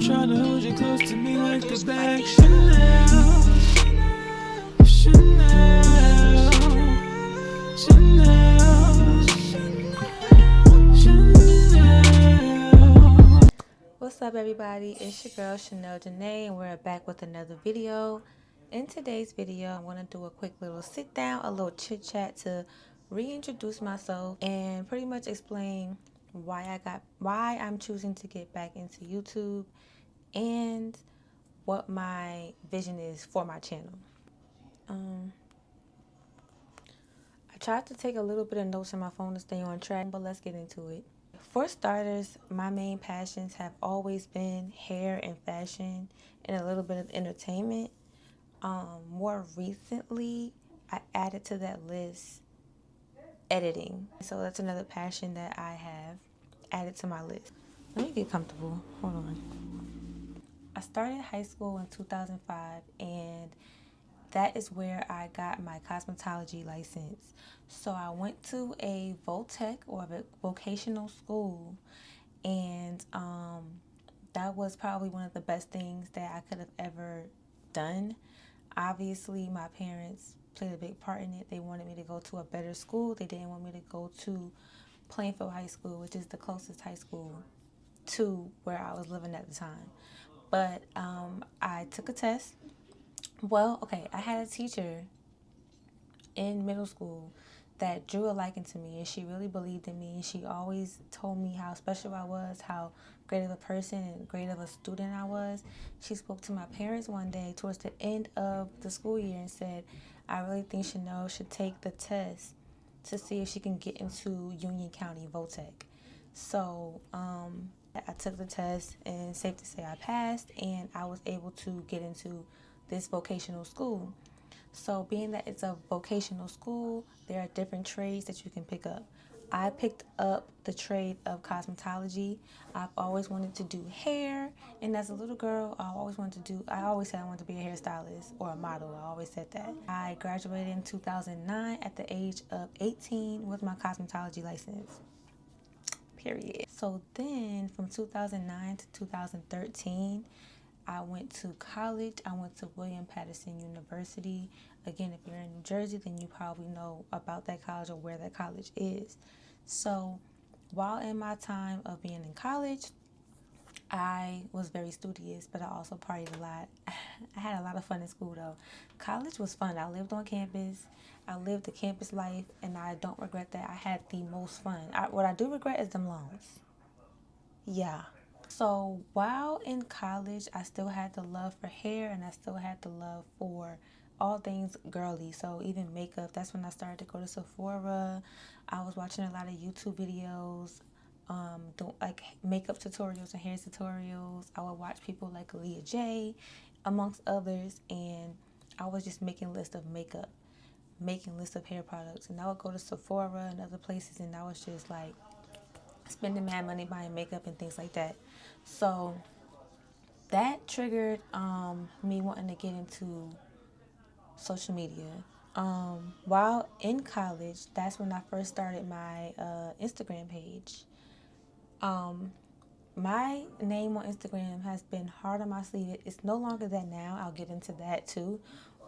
tryna hold you close to me like the bag. Chanel, Chanel, Chanel. What's up, everybody? It's your girl Chanel Janae, and we're back with another video. In today's video, I want to do a quick little sit down, a little chit chat to reintroduce myself and pretty much explain why I'm choosing to get back into YouTube and what my vision is for my channel. I tried to take a little bit of notes on my phone to stay on track, but let's get into it. For starters, my main passions have always been hair and fashion and a little bit of entertainment. More recently, I added to that list editing. So that's another passion that I have added to my list. Let me get comfortable. Hold on. I started high school in 2005, and that is where I got my cosmetology license. So I went to a Voltech or a vocational school, and that was probably one of the best things that I could have ever done. Obviously, my parents played a big part in it. They wanted me to go to a better school. They didn't want me to go to Plainfield High School, which is the closest high school to where I was living at the time. But I took a test. Well, okay, I had a teacher in middle school that drew a liking to me, and she really believed in me, and she always told me how special I was, how great of a person and great of a student I was. She spoke to my parents one day towards the end of the school year and said, I really think Chanel should take the test to see if she can get into Union County Voltech. So I took the test, and safe to say I passed, and I was able to get into this vocational school. So being that it's a vocational school, there are different trades that you can pick up. I picked up the trade of cosmetology. I've always wanted to do hair, and as a little girl, I always said I wanted to be a hairstylist or a model. I always said that. I graduated in 2009 at the age of 18 with my cosmetology license. Period. So then from 2009 to 2013, I went to college. I went to William Patterson University. Again, if you're in New Jersey, then you probably know about that college or where that college is. So while in my time of being in college, I was very studious, but I also partied a lot. I had a lot of fun in school, though. College was fun. I lived on campus. I lived the campus life, and I don't regret that. I had the most fun. What I do regret is them loans. Yeah. So while in college, I still had the love for hair, and I still had the love for all things girly. So even makeup, that's when I started to go to Sephora. I was watching a lot of YouTube videos, like makeup tutorials and hair tutorials. I would watch people like Aaliyah J, amongst others, and I was just making lists of makeup, making lists of hair products, and I would go to Sephora and other places, and I was just like spending mad money buying makeup and things like that. So that triggered me wanting to get into social media. While in college, that's when I first started my Instagram page. My name on Instagram has been hard on my sleeve. It's no longer that now. I'll get into that too.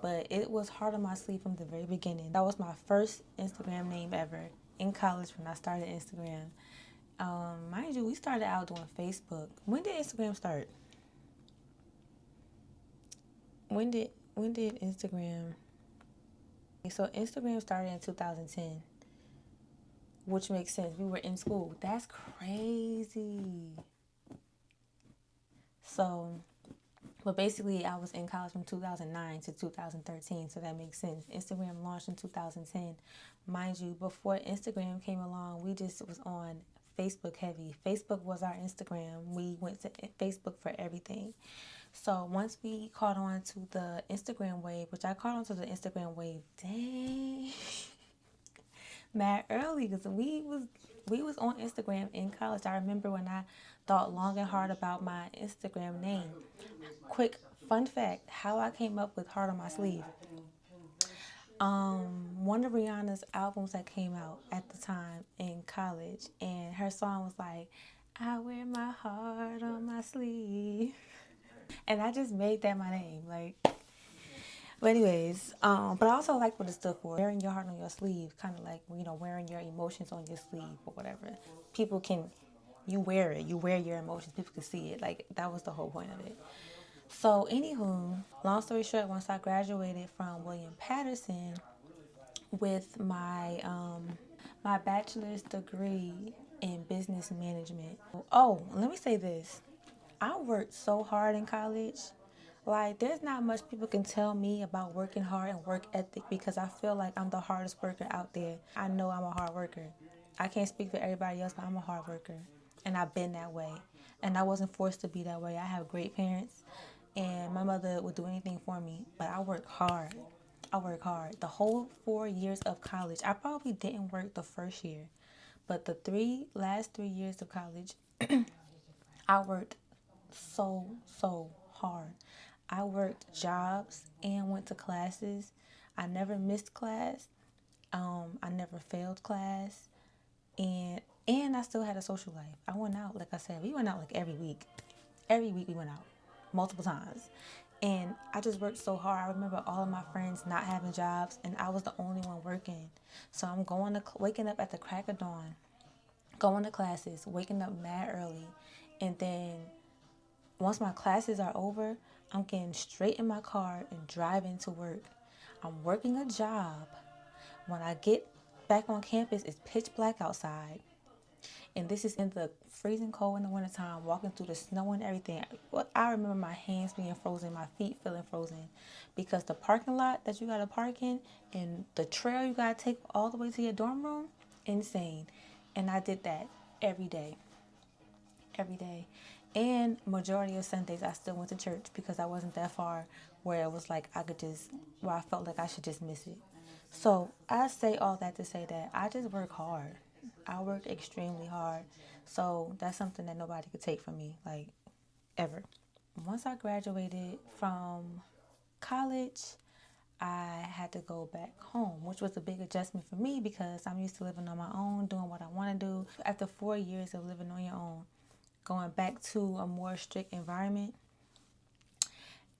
But it was hard on my sleeve from the very beginning. That was my first Instagram name ever in college when I started Instagram. Mind you, we started out doing Facebook. When did Instagram start? When did Instagram? So Instagram started in 2010, which makes sense. We were in school. That's crazy. So, but basically, I was in college from 2009 to 2013, so that makes sense. Instagram launched in 2010. Mind you, before Instagram came along, we just was on Facebook heavy. Facebook was our Instagram. We went to Facebook for everything. So once we caught on to the Instagram wave, which I caught on to the Instagram wave, dang, mad early, because we was on Instagram in college. I remember when I thought long and hard about my Instagram name. Quick fun fact: how I came up with "Heart on My Sleeve." One of Rihanna's albums that came out at the time in college, and her song was like, "I wear my heart on my sleeve." And I just made that my name. Like, but anyways, but I also like what it stood for. Wearing your heart on your sleeve, kind of like, wearing your emotions on your sleeve or whatever. People can, you wear it. You wear your emotions. People can see it. Like, that was the whole point of it. So, anywho, long story short, once I graduated from William Patterson with my bachelor's degree in business management. Oh, let me say this. I worked so hard in college. Like, there's not much people can tell me about working hard and work ethic because I feel like I'm the hardest worker out there. I know I'm a hard worker. I can't speak for everybody else, but I'm a hard worker. And I've been that way. And I wasn't forced to be that way. I have great parents, and my mother would do anything for me. But I work hard. I work hard. The whole 4 years of college, I probably didn't work the first year. But the last 3 years of college, I worked so hard. I worked jobs and went to classes. I never missed class. I never failed class, and I still had a social life. I went out, like I said, we went out like every week. Every week we went out, multiple times, and I just worked so hard. I remember all of my friends not having jobs, and I was the only one working. So I'm waking up at the crack of dawn, going to classes, waking up mad early, and then once my classes are over, I'm getting straight in my car and driving to work. I'm working a job. When I get back on campus, it's pitch black outside. And this is in the freezing cold in the wintertime, walking through the snow and everything. I remember my hands being frozen, my feet feeling frozen. Because the parking lot that you got to park in and the trail you got to take all the way to your dorm room, insane. And I did that every day. Every day. And majority of Sundays I still went to church because I wasn't that far where it was like where I felt like I should just miss it. So I say all that to say that I just work hard. I work extremely hard. So that's something that nobody could take from me, like, ever. Once I graduated from college, I had to go back home, which was a big adjustment for me because I'm used to living on my own, doing what I want to do. After 4 years of living on your own, going back to a more strict environment,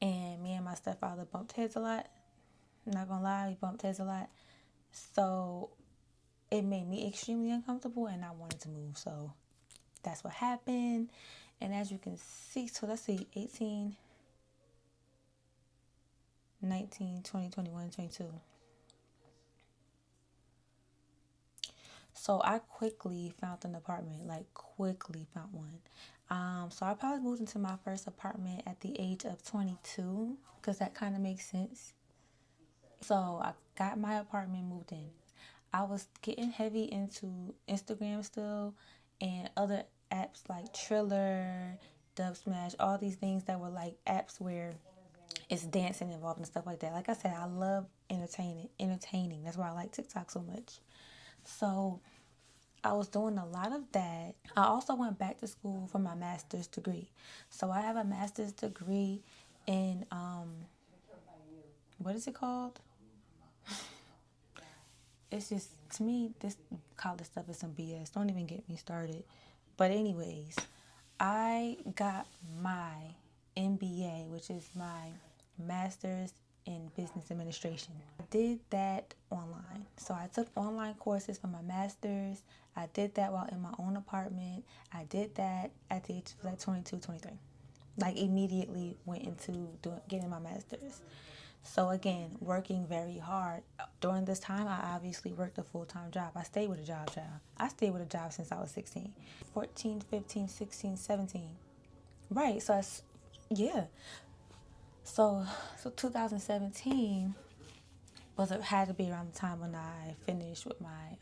and me and my stepfather bumped heads a lot. I'm not gonna lie, we bumped heads a lot. So it made me extremely uncomfortable, and I wanted to move. So that's what happened. And as you can see, so let's see, 18, 19, 20, 21, 22. So I quickly found an apartment, like quickly found one. So I probably moved into my first apartment at the age of 22 because that kind of makes sense. So I got my apartment, moved in. I was getting heavy into Instagram still and other apps like Triller, Dubsmash, all these things that were like apps where it's dancing involved and stuff like that. Like I said, I love entertaining. That's why I like TikTok so much. So I was doing a lot of that. I also went back to school for my master's degree. So I have a master's degree in what is it called? It's just, to me, this college stuff is some BS. Don't even get me started. But anyways, I got my MBA, which is my master's in business administration. I did that online. So I took online courses for my master's. I did that while in my own apartment. I did that at the age of like 22, 23. Like, immediately went into getting my master's. So again, working very hard. During this time, I obviously worked a full-time job. I stayed with a job, child. I stayed with a job since I was 16. 14, 15, 16, 17. Right, so yeah. So 2017 had to be around the time when I finished with my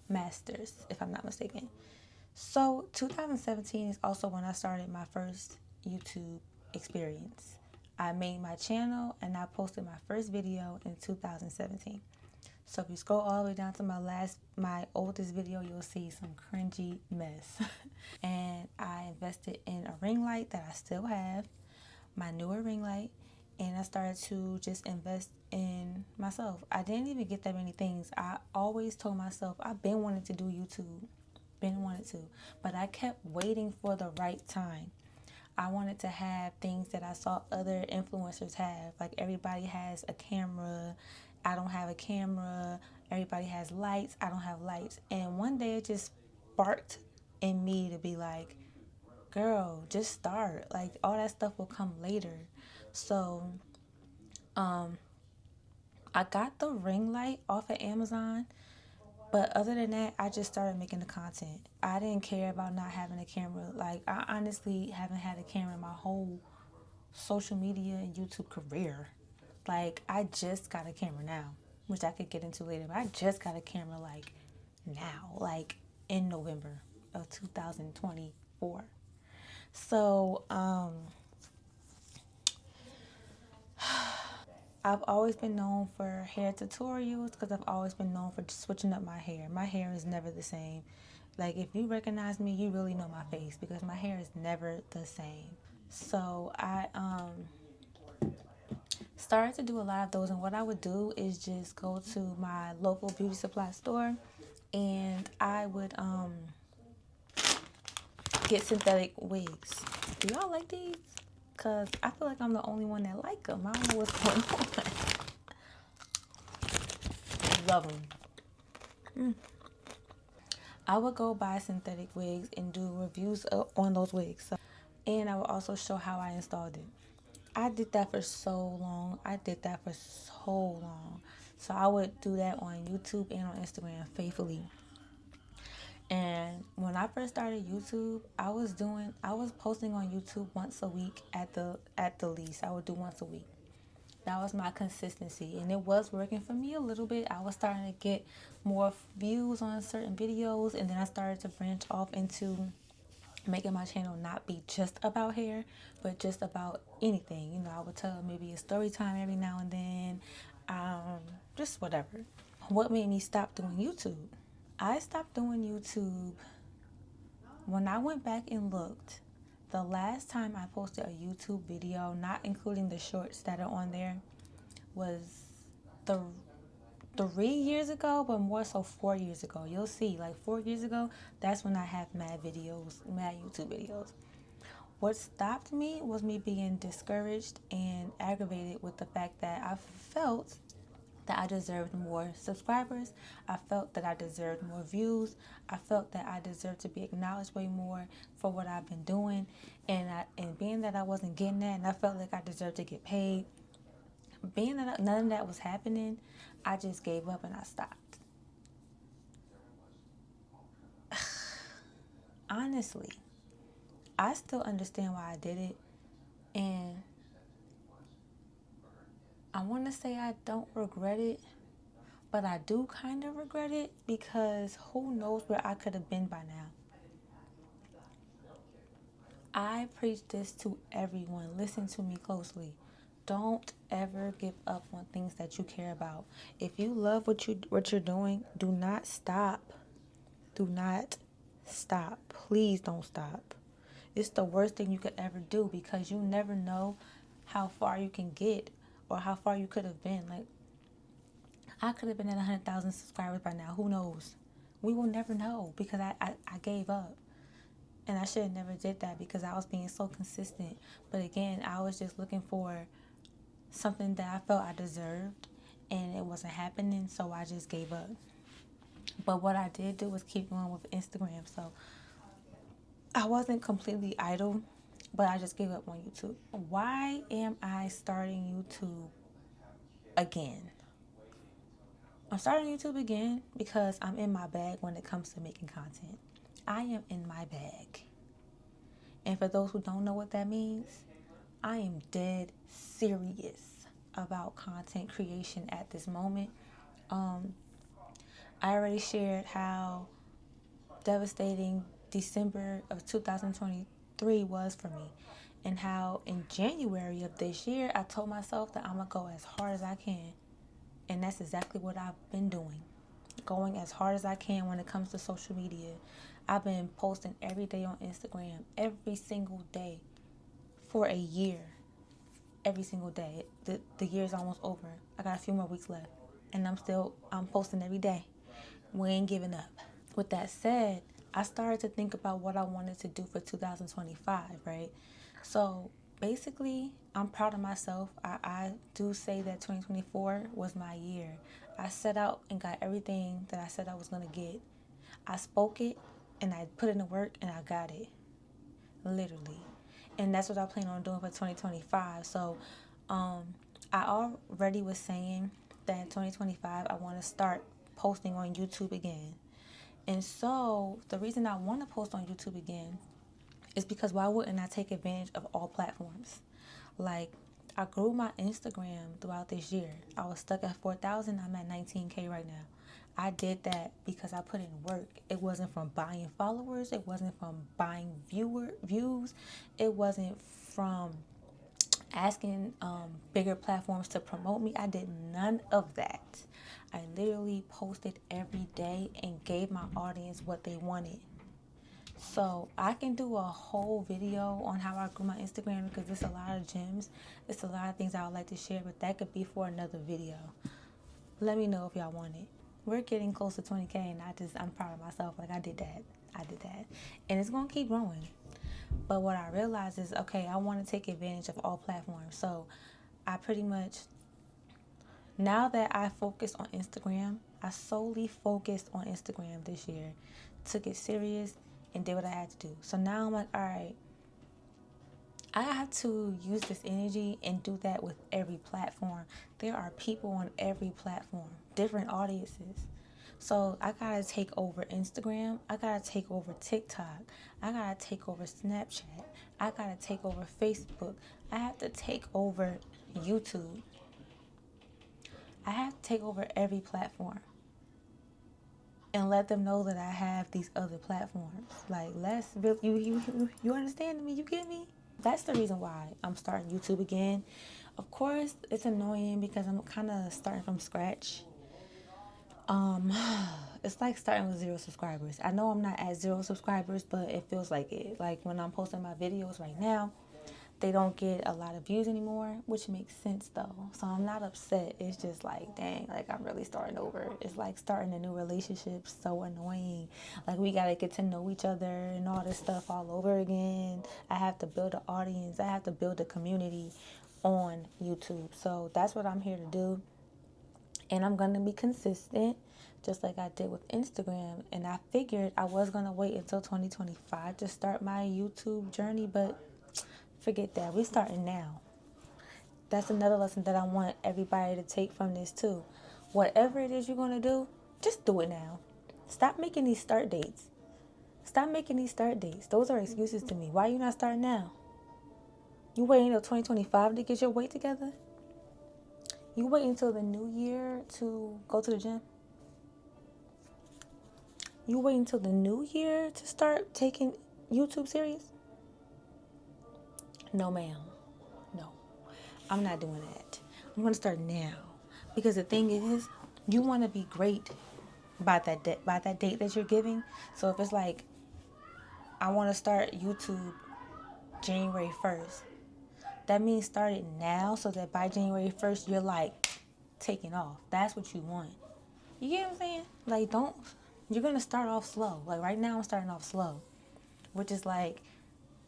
master's, if I'm not mistaken. So 2017 is also when I started my first YouTube experience. I made my channel and I posted my first video in 2017. So if you scroll all the way down to my oldest video, you'll see some cringy mess. And I invested in a ring light that I still have, my newer ring light, and I started to just invest in myself. I didn't even get that many things. I always told myself I've been wanting to do YouTube, but I kept waiting for the right time. I wanted to have things that I saw other influencers have. Like everybody has a camera. I don't have a camera. Everybody has lights. I don't have lights. And one day it just sparked in me to be like, girl, just start. Like all that stuff will come later. So I got the ring light off of Amazon. But other than that, I just started making the content. I didn't care about not having a camera. Like, I honestly haven't had a camera my whole social media and YouTube career. Like, I just got a camera now, which I could get into later. But I just got a camera, like, now, like, in November of 2024. So, I've always been known for hair tutorials because I've always been known for switching up my hair. My hair is never the same. Like, if you recognize me, you really know my face because my hair is never the same. So I started to do a lot of those, and what I would do is just go to my local beauty supply store, and I would get synthetic wigs. Do y'all like these? Cause I feel like I'm the only one that like them. I don't know what's going on. Love them. I would go buy synthetic wigs and do reviews on those wigs. And I would also show how I installed it. I did that for so long. So I would do that on YouTube and on Instagram faithfully. And when I first started YouTube, I was posting on YouTube once a week at the least. I would do once a week. That was my consistency, and it was working for me a little bit. I was starting to get more views on certain videos, and then I started to branch off into making my channel not be just about hair, but just about anything. You know, I would tell maybe a story time every now and then, just whatever. What made me stop doing YouTube? I stopped doing YouTube when I went back and looked. The last time I posted a YouTube video, not including the shorts that are on there, was 3 years ago, but more so 4 years ago. You'll see, like 4 years ago, that's when I have mad YouTube videos. What stopped me was me being discouraged and aggravated with the fact that I felt that I deserved more subscribers. I felt that I deserved more views. I felt that I deserved to be acknowledged way more for what I've been doing. And being that I wasn't getting that, and I felt like I deserved to get paid, being that none of that was happening, I just gave up and I stopped. Honestly, I still understand why I did it. And I want to say I don't regret it, but I do kind of regret it because who knows where I could have been by now. I preach this to everyone. Listen to me closely. Don't ever give up on things that you care about. If you love what you're doing, do not stop. Do not stop. Please don't stop. It's the worst thing you could ever do because you never know how far you can get or how far you could have been. Like, I could have been at 100,000 subscribers by now. Who knows? We will never know because I gave up. And I should have never did that because I was being so consistent. But again, I was just looking for something that I felt I deserved, and it wasn't happening, so I just gave up. But what I did do was keep going with Instagram. So I wasn't completely idle, but I just gave up on YouTube. Why am I starting YouTube again? I'm starting YouTube again because I'm in my bag when it comes to making content. I am in my bag. And for those who don't know what that means, I am dead serious about content creation at this moment. I already shared how devastating December of 2023 was for me, and how in January of this year I told myself that I'm gonna go as hard as I can, and that's exactly what I've been doing, going as hard as I can when it comes to social media. I've been posting every day on Instagram, every single day for a year. Every single day. The year's almost over. I got a few more weeks left, and I'm posting every day. We ain't giving up. With that said, I started to think about what I wanted to do for 2025, right? So basically, I'm proud of myself. I do say that 2024 was my year. I set out and got everything that I said I was going to get. I spoke it and I put in the work and I got it. Literally. And that's what I plan on doing for 2025. So I already was saying that in 2025 I want to start posting on YouTube again. And so the reason I want to post on YouTube again is because why wouldn't I take advantage of all platforms? Like, I grew my Instagram throughout this year. I was stuck at 4,000. I'm at 19K right now. I did that because I put in work. It wasn't from buying followers. It wasn't from buying views. It wasn't from asking bigger platforms to promote me. I did none of that. I literally posted every day and gave my audience what they wanted. So I can do a whole video on how I grew my Instagram because it's a lot of gems. It's a lot of things I would like to share, but that could be for another video. Let me know if y'all want it. We're getting close to 20K and I'm proud of myself. Like I did that. And it's going to keep growing. But what I realized is, okay, I want to take advantage of all platforms. So I pretty much, now that I focus on Instagram, I solely focused on Instagram this year, took it serious, and did what I had to do. So now I'm like, all right, I have to use this energy and do that with every platform. There are people on every platform, different audiences. So I gotta take over Instagram. I gotta take over TikTok. I gotta take over Snapchat. I gotta take over Facebook. I have to take over YouTube. I have to take over every platform and let them know that I have these other platforms. Like, you understand me? You get me? That's the reason why I'm starting YouTube again. Of course, it's annoying because I'm kind of starting from scratch. It's like starting with 0 subscribers. I know I'm not at 0 subscribers, but it feels like it. Like when I'm posting my videos right now, they don't get a lot of views anymore, which makes sense though. So I'm not upset. It's just like, dang, like I'm really starting over. It's like starting a new relationship. So annoying. Like we gotta get to know each other and all this stuff all over again. I have to build an audience. I have to build a community on YouTube. So that's what I'm here to do. And I'm gonna be consistent, just like I did with Instagram. And I figured I was gonna wait until 2025 to start my YouTube journey, but forget that. We're starting now. That's another lesson that I want everybody to take from this too. Whatever it is you're going to do, just do it now. Stop making these start dates. Those are excuses to me. Why are you not starting now? You waiting until 2025 to get your weight together? You waiting until the new year to go to the gym? You waiting until the new year to start taking YouTube serious? No, ma'am. No. I'm not doing that. I'm going to start now. Because the thing is, you want to be great by that date that you're giving. So if it's like, I want to start YouTube January 1st, that means start it now so that by January 1st, you're like taking off. That's what you want. You get what I'm saying? Like, you're going to start off slow. Like right now, I'm starting off slow, which is like,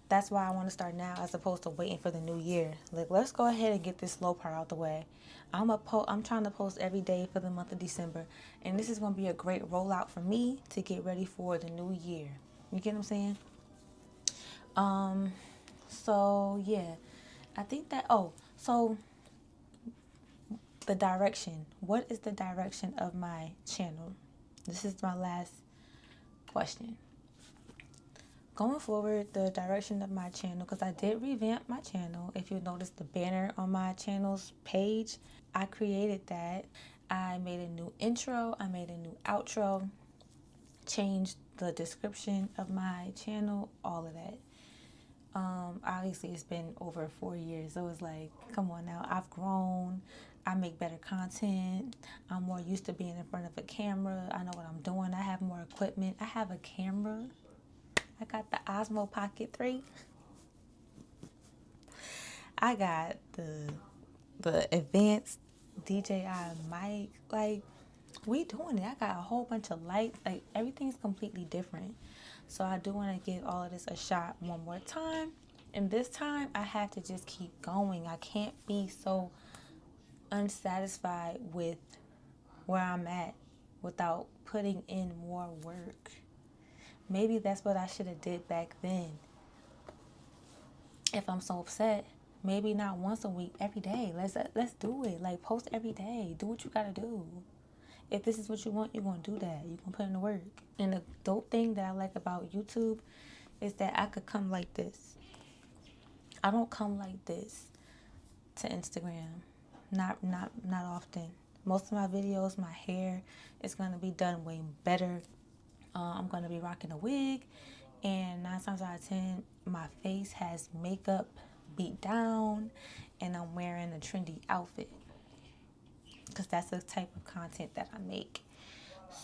that's why I want to start now as opposed to waiting for the new year. Like, let's go ahead and get this slow part out the way. I'm trying to post every day for the month of December. And this is going to be a great rollout for me to get ready for the new year. You get what I'm saying? So, yeah. I think that, so the direction. What is the direction of my channel? This is my last question. Going forward, the direction of my channel, because I did revamp my channel. If you notice the banner on my channel's page, I created that. I made a new intro. I made a new outro. Changed the description of my channel. All of that. Obviously, it's been over 4 years. So it's like, come on now. I've grown. I make better content. I'm more used to being in front of a camera. I know what I'm doing. I have more equipment. I have a camera. I got the Osmo Pocket 3. I got the advanced DJI mic. Like, we doing it. I got a whole bunch of lights. Like, everything's completely different. So I do want to give all of this a shot one more time. And this time I have to just keep going. I can't be so unsatisfied with where I'm at without putting in more work. Maybe that's what I should have did back then. If I'm so upset, maybe not once a week, every day. Let's do it. Like, post every day. Do what you gotta do. If this is what you want, you're gonna do that. You're gonna put in the work. And the dope thing that I like about YouTube is that I could come like this. I don't come like this to Instagram. Not often. Most of my videos, my hair is gonna be done way better. I'm gonna be rocking a wig, and 9 times out of 10, my face has makeup beat down, and I'm wearing a trendy outfit, because that's the type of content that I make.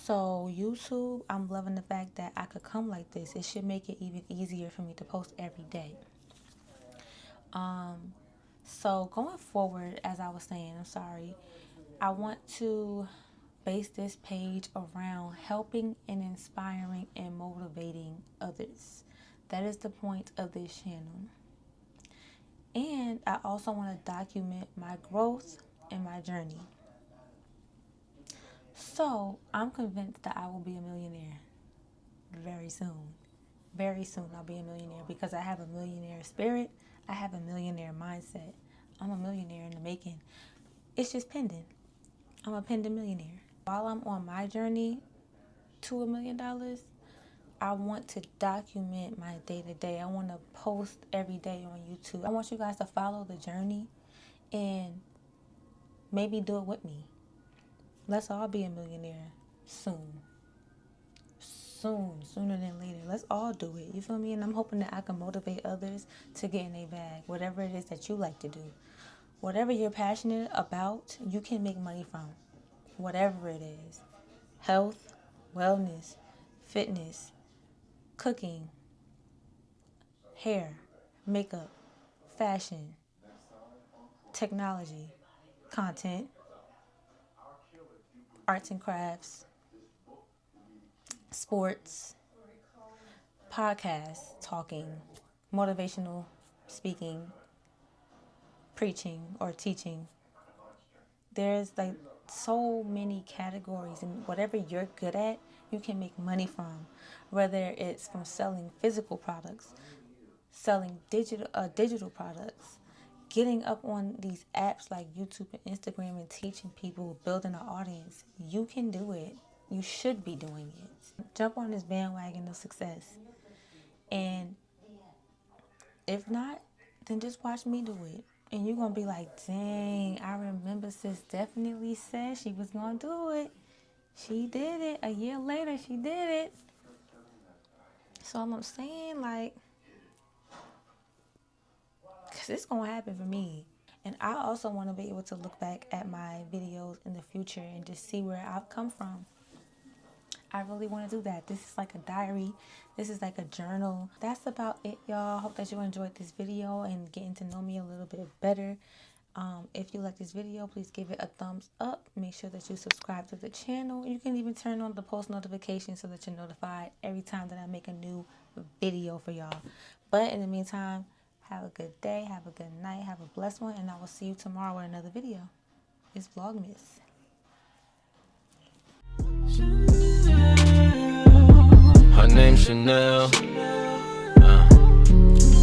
So YouTube, I'm loving the fact that I could come like this. It should make it even easier for me to post every day. So going forward, as I was saying, I want to base this page around helping and inspiring and motivating others. That is the point of this channel. And I also want to document my growth and my journey. So I'm convinced that I will be a millionaire very soon. Very soon I'll be a millionaire, because I have a millionaire spirit. I have a millionaire mindset. I'm a millionaire in the making. It's just pending. I'm a pending millionaire. While I'm on my journey to $1 million, I want to document my day-to-day. I want to post every day on YouTube. I want you guys to follow the journey and maybe do it with me. Let's all be a millionaire soon. Sooner than later. Let's all do it. You feel me? And I'm hoping that I can motivate others to get in a bag. Whatever it is that you like to do. Whatever you're passionate about, you can make money from. Whatever it is. Health, wellness, fitness, cooking, hair, makeup, fashion, technology, content, arts and crafts, sports, podcasts, talking, motivational speaking, preaching or teaching. There's like so many categories, and whatever you're good at, you can make money from. Whether it's from selling physical products, selling digital products, getting up on these apps like YouTube and Instagram and teaching people, building an audience. You can do it. You should be doing it. Jump on this bandwagon of success. And if not, then just watch me do it. And you're going to be like, dang, I remember sis definitely said she was going to do it. She did it. A year later, she did it. So I'm saying, like, because it's going to happen for me. And I also want to be able to look back at my videos in the future and just see where I've come from. I really want to do that. This is like a diary. This is like a journal. That's about it, y'all. Hope that you enjoyed this video and getting to know me a little bit better. If you like this video, please give it a thumbs up. Make sure that you subscribe to the channel. You can even turn on the post notifications so that you're notified every time that I make a new video for y'all. But in the meantime, have a good day, have a good night, have a blessed one, and I will see you tomorrow with another video. It's Vlogmas. Her name's Chanel.